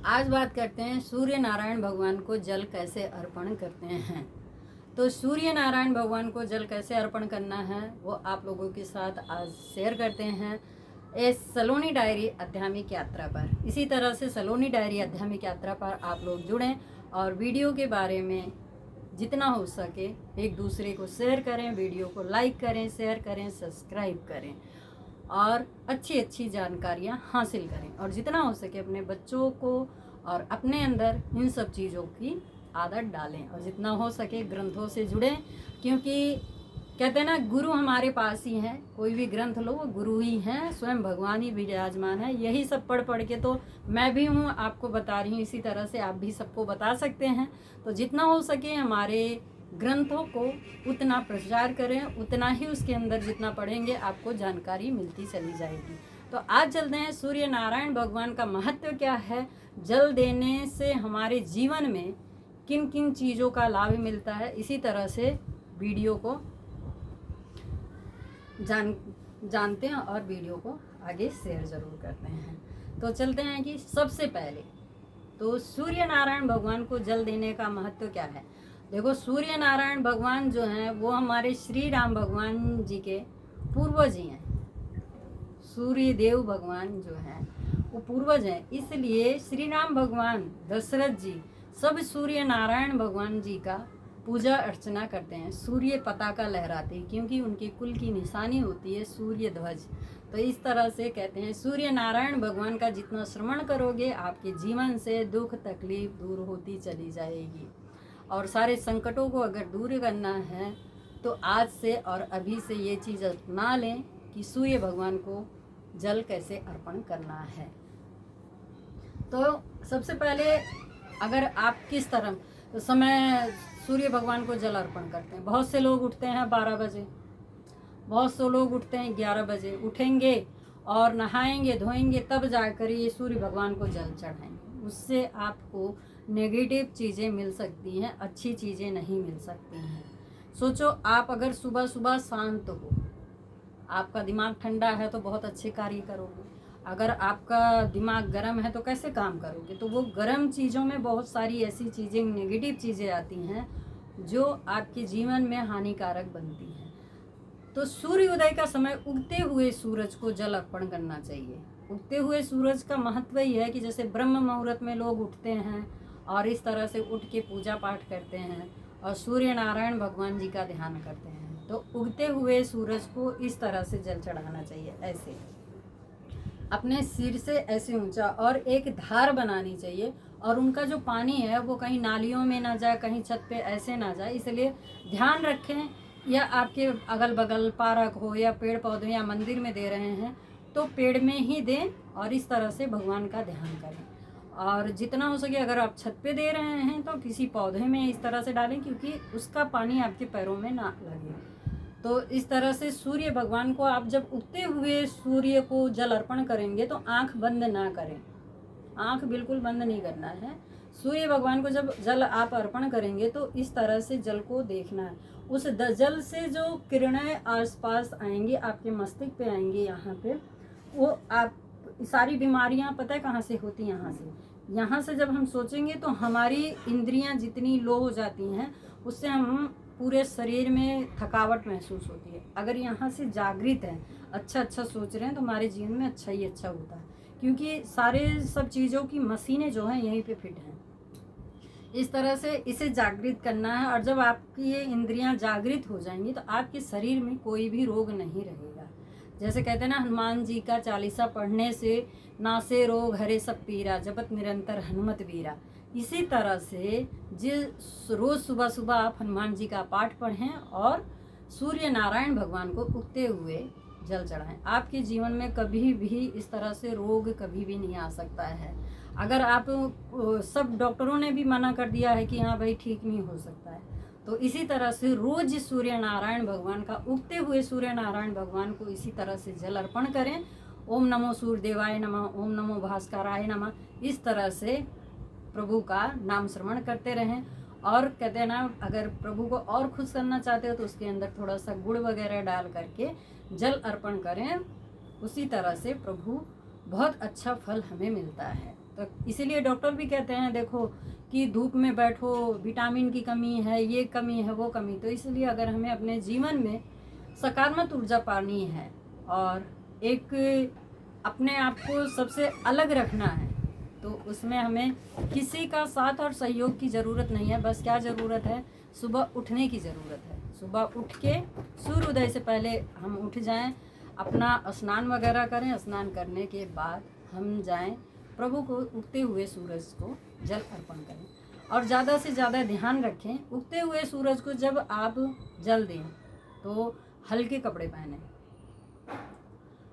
आज बात करते हैं सूर्य नारायण भगवान को जल कैसे अर्पण करते हैं। तो सूर्य नारायण भगवान को जल कैसे अर्पण करना है वो आप लोगों के साथ आज शेयर करते हैं इस सलोनी डायरी आध्यात्मिक यात्रा पर। इसी तरह से सलोनी डायरी आध्यात्मिक यात्रा पर आप लोग जुड़ें और वीडियो के बारे में जितना हो सके एक दूसरे को शेयर करें, वीडियो को लाइक करें, शेयर करें, सब्सक्राइब करें और अच्छी अच्छी जानकारियाँ हासिल करें और जितना हो सके अपने बच्चों को और अपने अंदर इन सब चीज़ों की आदत डालें और जितना हो सके ग्रंथों से जुड़ें, क्योंकि कहते हैं ना गुरु हमारे पास ही हैं। कोई भी ग्रंथ लो वो गुरु ही हैं, स्वयं भगवान ही विराजमान है। यही सब पढ़ पढ़ के तो मैं भी हूँ, आपको बता रही हूँ, इसी तरह से आप भी सबको बता सकते हैं। तो जितना हो सके हमारे ग्रंथों को उतना प्रचार करें, उतना ही उसके अंदर जितना पढ़ेंगे आपको जानकारी मिलती चली जाएगी। तो आज चलते हैं सूर्य नारायण भगवान का महत्व क्या है, जल देने से हमारे जीवन में किन किन चीज़ों का मिलता है। इसी तरह से वीडियो को जानते हैं और वीडियो को आगे शेयर ज़रूर करते हैं। तो चलते हैं कि सबसे पहले तो सूर्य नारायण भगवान को जल देने का महत्व क्या है। देखो, सूर्य नारायण भगवान जो हैं वो हमारे श्री राम भगवान जी के पूर्वज ही हैं। सूर्य देव भगवान जो हैं वो पूर्वज हैं, इसलिए श्री राम भगवान दशरथ जी सब सूर्य नारायण भगवान जी का पूजा अर्चना करते हैं। सूर्य पताका लहराते हैं क्योंकि उनके कुल की निशानी होती है सूर्य ध्वज। तो इस तरह से कहते हैं सूर्य नारायण भगवान का जितना श्रवण करोगे आपके जीवन से दुख तकलीफ दूर होती चली जाएगी। और सारे संकटों को अगर दूर करना है तो आज से और अभी से ये चीज़ अपना लें कि सूर्य भगवान को जल कैसे अर्पण करना है। तो सबसे पहले अगर आप किस तरह समय सूर्य भगवान को जल अर्पण करते हैं, बहुत से लोग उठते हैं 12 बजे, बहुत से लोग उठते हैं 11 बजे, उठेंगे और नहाएंगे धोएंगे तब जाकर ये सूर्य भगवान को जल चढ़ाएंगे। उससे आपको नेगेटिव चीज़ें मिल सकती हैं, अच्छी चीज़ें नहीं मिल सकती हैं। सोचो, आप अगर सुबह सुबह शांत हो, आपका दिमाग ठंडा है तो बहुत अच्छे कार्य करोगे। अगर आपका दिमाग गर्म है तो कैसे काम करोगे। तो वो गर्म चीज़ों में बहुत सारी ऐसी चीज़ें, नेगेटिव चीज़ें आती हैं जो आपके जीवन में हानिकारक बनती हैं। तो सूर्य उदय का समय उगते हुए सूरज को जल अर्पण करना चाहिए। उगते हुए सूरज का महत्व ही है कि जैसे ब्रह्म मुहूर्त में लोग उठते हैं और इस तरह से उठ के पूजा पाठ करते हैं और सूर्य नारायण भगवान जी का ध्यान करते हैं। तो उगते हुए सूरज को इस तरह से जल चढ़ाना चाहिए, ऐसे अपने सिर से ऐसे ऊंचा, और एक धार बनानी चाहिए। और उनका जो पानी है वो कहीं नालियों में ना जाए, कहीं छत पे ऐसे ना जाए, इसलिए ध्यान रखें। या आपके अगल बगल पार्क हो या पेड़ पौधे या मंदिर में दे रहे हैं तो पेड़ में ही दें और इस तरह से भगवान का ध्यान करें। और जितना हो सके अगर आप छत पे दे रहे हैं तो किसी पौधे में इस तरह से डालें, क्योंकि उसका पानी आपके पैरों में ना लगे। तो इस तरह से सूर्य भगवान को आप जब उगते हुए सूर्य को जल अर्पण करेंगे तो आंख बंद ना करें, आंख बिल्कुल बंद नहीं करना है। सूर्य भगवान को जब जल आप अर्पण करेंगे तो इस तरह से जल को देखना है। उस जल से जो किरणें आसपास आएंगी, आपके मस्तिष्क पे आएंगी, यहाँ पे, वो आप सारी बीमारियाँ पता है कहाँ से होती, यहाँ से जब हम सोचेंगे तो हमारी इंद्रियाँ जितनी लो हो जाती हैं उससे हम पूरे शरीर में थकावट महसूस होती है। अगर यहाँ से जागृत हैं, अच्छा सोच रहे हैं तो हमारे जीवन में अच्छा ही अच्छा होता है, क्योंकि सारे सब चीज़ों की मशीनें जो हैं यहीं पे फिट हैं। इस तरह से इसे जागृत करना है और जब आपकी ये इंद्रियां जागृत हो जाएंगी तो आपके शरीर में कोई भी रोग नहीं रहेगा। जैसे कहते हैं ना, हनुमान जी का चालीसा पढ़ने से नासे रोग हरे सब पीरा, जपत निरंतर हनुमत वीरा। इसी तरह से जिस रोज़ सुबह सुबह आप हनुमान जी का पाठ पढ़ें और सूर्य नारायण भगवान को उगते हुए जल चढ़ाएं, आपके जीवन में कभी भी इस तरह से रोग कभी भी नहीं आ सकता है। अगर आप सब डॉक्टरों ने भी मना कर दिया है कि हाँ भाई ठीक नहीं हो सकता है, तो इसी तरह से रोज सूर्य नारायण भगवान का, उगते हुए सूर्य नारायण भगवान को इसी तरह से जल अर्पण करें। ओम नमो सूर्यदेवाय नमः, ओम नमो भास्कराय नमः, इस तरह से प्रभु का नाम श्रवण करते रहें। और कहते हैं ना, अगर प्रभु को और खुश करना चाहते हो तो उसके अंदर थोड़ा सा गुड़ वगैरह डाल करके जल अर्पण करें। उसी तरह से प्रभु बहुत अच्छा फल हमें मिलता है। तो इसीलिए डॉक्टर भी कहते हैं देखो कि धूप में बैठो, विटामिन की कमी है, ये कमी है, वो कमी। तो इसलिए अगर हमें अपने जीवन में सकारात्मक ऊर्जा पानी है और एक अपने आप को सबसे अलग रखना है, तो उसमें हमें किसी का साथ और सहयोग की ज़रूरत नहीं है। बस क्या ज़रूरत है, सुबह उठने की ज़रूरत है। सुबह उठ के सूर्योदय से पहले हम उठ जाएं, अपना स्नान वगैरह करें, स्नान करने के बाद हम जाएं प्रभु को उगते हुए सूरज को जल अर्पण करें। और ज़्यादा से ज़्यादा ध्यान रखें, उगते हुए सूरज को जब आप जल दें तो हल्के कपड़े पहने,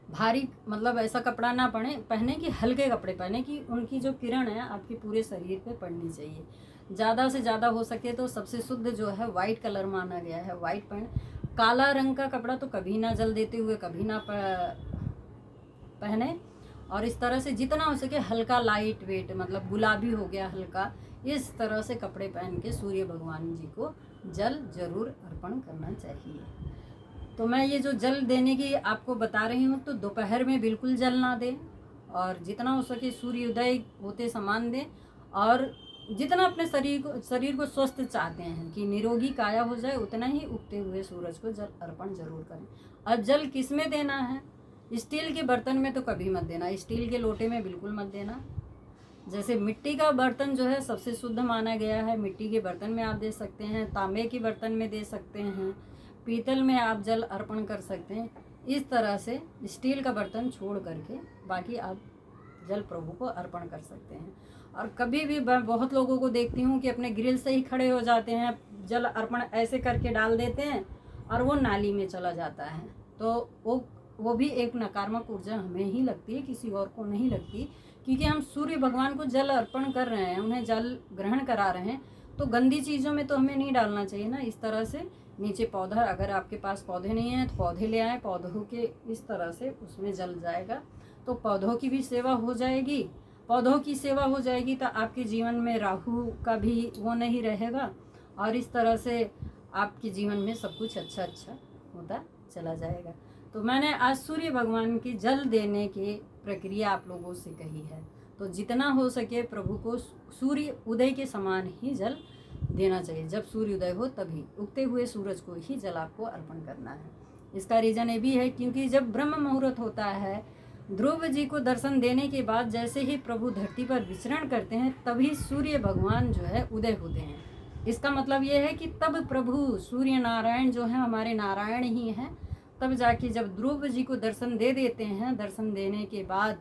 भारी मतलब ऐसा कपड़ा ना पहने कि हल्के कपड़े पहने कि उनकी जो किरण है आपके पूरे शरीर पे पड़नी चाहिए। ज़्यादा से ज़्यादा हो सके तो सबसे शुद्ध जो है वाइट कलर माना गया है, वाइट पहने। काला रंग का कपड़ा तो कभी ना जल देते हुए कभी ना पहने। और इस तरह से जितना हो सके हल्का लाइट वेट, मतलब गुलाबी हो गया हल्का, इस तरह से कपड़े पहन के सूर्य भगवान जी को जल जरूर अर्पण करना चाहिए। तो मैं ये जो जल देने की आपको बता रही हूँ, तो दोपहर में बिल्कुल जल ना दें और जितना हो सके सूर्योदय होते समान दें। और जितना अपने शरीर को स्वस्थ चाहते हैं कि निरोगी काया हो जाए, उतना ही उगते हुए सूरज को जल अर्पण जरूर करें। और जल किस में देना है, स्टील के बर्तन में तो कभी मत देना, स्टील के लोटे में बिल्कुल मत देना। जैसे मिट्टी का बर्तन जो है सबसे शुद्ध माना गया है, मिट्टी के बर्तन में आप दे सकते हैं, तांबे के बर्तन में दे सकते हैं, पीतल में आप जल अर्पण कर सकते हैं। इस तरह से स्टील का बर्तन छोड़ करके बाकी आप जल प्रभु को अर्पण कर सकते हैं। और कभी भी बहुत लोगों को देखती हूँ कि अपने ग्रिल से ही खड़े हो जाते हैं, जल अर्पण ऐसे करके डाल देते हैं और वो नाली में चला जाता है। तो वो भी एक नकारात्मक ऊर्जा हमें ही लगती है, किसी और को नहीं लगती। क्योंकि हम सूर्य भगवान को जल अर्पण कर रहे हैं, उन्हें जल ग्रहण करा रहे हैं, तो गंदी चीज़ों में तो हमें नहीं डालना चाहिए ना। इस तरह से नीचे पौधा, अगर आपके पास पौधे नहीं हैं तो पौधे ले आएँ, पौधों के इस तरह से उसमें जल जाएगा, तो पौधों की भी सेवा हो जाएगी। पौधों की सेवा हो जाएगी तो आपके जीवन में राहु का भी वो नहीं रहेगा और इस तरह से आपके जीवन में सब कुछ अच्छा अच्छा होता चला जाएगा। तो मैंने आज सूर्य भगवान की जल देने की प्रक्रिया आप लोगों से कही है। तो जितना हो सके प्रभु को सूर्य उदय के समान ही जल देना चाहिए। जब सूर्य उदय हो तभी उगते हुए सूरज को ही जल आपको अर्पण करना है। इसका रीज़न ये भी है क्योंकि जब ब्रह्म मुहूर्त होता है, ध्रुव जी को दर्शन देने के बाद जैसे ही प्रभु धरती पर विचरण करते हैं, तभी सूर्य भगवान जो है उदय होते हैं। इसका मतलब ये है कि तब प्रभु सूर्य नारायण जो है हमारे नारायण ही हैं। तब जाके जब ध्रुव जी को दर्शन दे देते हैं, दर्शन देने के बाद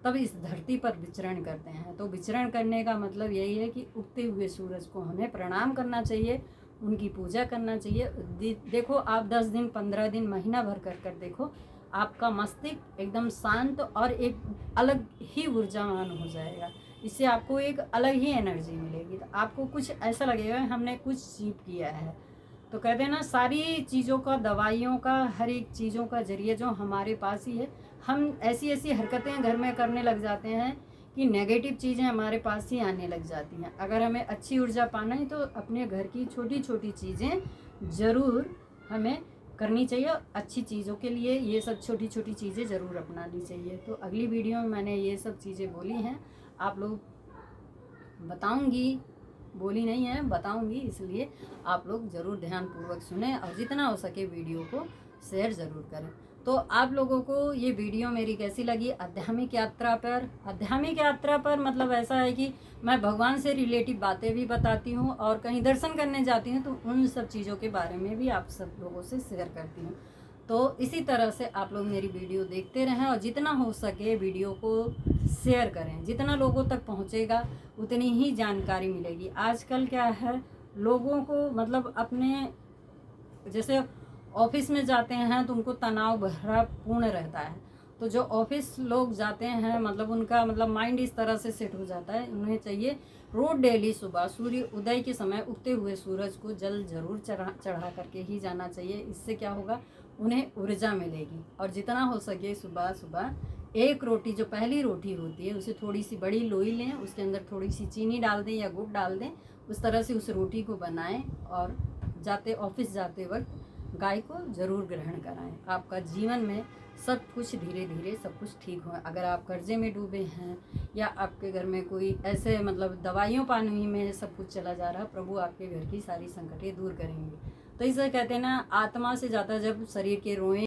तब इस धरती पर विचरण करते हैं। तो विचरण करने का मतलब यही है कि उगते हुए सूरज को हमें प्रणाम करना चाहिए, उनकी पूजा करना चाहिए। देखो आप 10 दिन, 15 दिन, महीना भर कर देखो, आपका मस्तिष्क एकदम शांत और एक अलग ही ऊर्जावान हो जाएगा। इससे आपको एक अलग ही एनर्जी मिलेगी। तो आपको कुछ ऐसा लगेगा हमने कुछ अचीव किया है। तो कहते हैं ना, सारी चीज़ों का, दवाइयों का, हर एक चीज़ों का जरिए जो हमारे पास ही है। हम ऐसी ऐसी हरकतें घर में करने लग जाते हैं कि नेगेटिव चीज़ें हमारे पास ही आने लग जाती हैं। अगर हमें अच्छी ऊर्जा पाना है तो अपने घर की छोटी छोटी चीज़ें ज़रूर हमें करनी चाहिए। अच्छी चीज़ों के लिए ये सब छोटी छोटी चीज़ें ज़रूर अपनानी चाहिए। तो अगली वीडियो में मैंने ये सब चीज़ें बोली हैं, आप लोग बताऊंगी, बोली नहीं है बताऊंगी, इसलिए आप लोग ज़रूर ध्यानपूर्वक सुने और जितना हो सके वीडियो को शेयर ज़रूर करें। तो आप लोगों को ये वीडियो मेरी कैसी लगी आध्यात्मिक यात्रा पर? आध्यात्मिक यात्रा पर मतलब ऐसा है कि मैं भगवान से रिलेटिव बातें भी बताती हूँ और कहीं दर्शन करने जाती हूँ तो उन सब चीज़ों के बारे में भी आप सब लोगों से शेयर करती हूँ। तो इसी तरह से आप लोग मेरी वीडियो देखते रहें और जितना हो सके वीडियो को शेयर करें। जितना लोगों तक पहुँचेगा उतनी ही जानकारी मिलेगी। आजकल क्या है, लोगों को मतलब अपने जैसे ऑफिस में जाते हैं तो उनको तनाव भरा पूर्ण रहता है। तो जो ऑफिस लोग जाते हैं मतलब उनका मतलब माइंड इस तरह से सेट हो जाता है, उन्हें चाहिए रोज डेली सुबह सूर्य उदय के समय उगते हुए सूरज को जल जरूर चढ़ा करके ही जाना चाहिए। इससे क्या होगा, उन्हें ऊर्जा मिलेगी। और जितना हो सके सुबह सुबह एक रोटी, जो पहली रोटी होती है उसे थोड़ी सी बड़ी लोई लें, उसके अंदर थोड़ी सी चीनी डाल दें या गुड़ डाल दें, उस तरह से उस रोटी को बनाएं और ऑफिस जाते वक्त गाय को ज़रूर ग्रहण कराएं। आपका जीवन में सब कुछ धीरे धीरे सब कुछ ठीक हो। अगर आप कर्जे में डूबे हैं या आपके घर में कोई ऐसे मतलब दवाइयों पानी में सब कुछ चला जा रहा, प्रभु आपके घर की सारी संकटें दूर करेंगे। तो इसे कहते हैं ना, आत्मा से ज़्यादा जब शरीर के रोएं